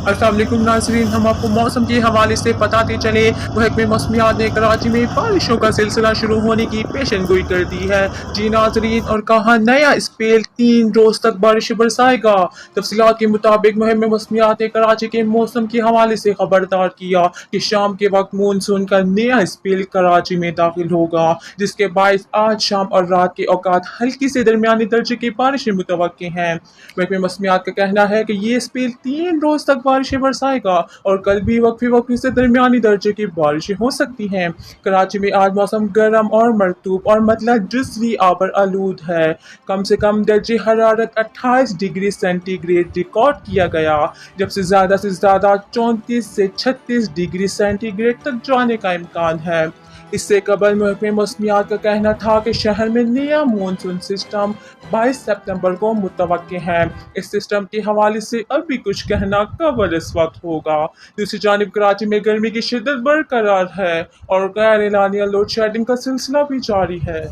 अस्सलाम वालेकुम नाज़रीन, हम आपको मौसम के हवाले से बताते चले। महकमे मौसमियात ने कराची में बारिशों का सिलसिला शुरू होने की पेशनगोई कर दी है। जी नाज़रीन, और कहा नया स्पेल 3 रोज़ तक बारिश बरसाएगा। तफसीलात के मुताबिक महकमे मौसमियात ने कराची के मौसम के हवाले से खबरदार किया कि शाम के वक्त मानसून का नया स्पेल कराची में दाखिल होगा, जिसके बायस आज शाम और रात के औकात हल्की से दरमियानी दर्जे की बारिशें मुतवक्के हैं। महकमे मौसमियात का कहना है कि ये स्पेल 3 रोज तक बारिशें बरसाएगा और कल भी वक्फे वक्फे से दरमियानी दर्जे की बारिशें हो सकती हैं। कराची में आज मौसम गर्म और मरतूब और मतलब ड्रिजली आबर आलूद है। कम से कम दर्जे हरारत 28 डिग्री सेंटीग्रेड रिकॉर्ड किया गया, जबकि से ज़्यादा 34 से 36 डिग्री सेंटीग्रेड तक जाने का इम्कान है। इससे कबल महकमे मौसमियात का कहना था कि शहर में नया मानसून सिस्टम 22 सितंबर को मुतवक्के है। इस सिस्टम के हवाले से अब भी कुछ कहना कबल इस वक्त होगा। दूसरी जानिब कराची में गर्मी की शिद्दत बरकरार है और गैर एलानिया लोड शेडिंग का सिलसिला भी जारी है।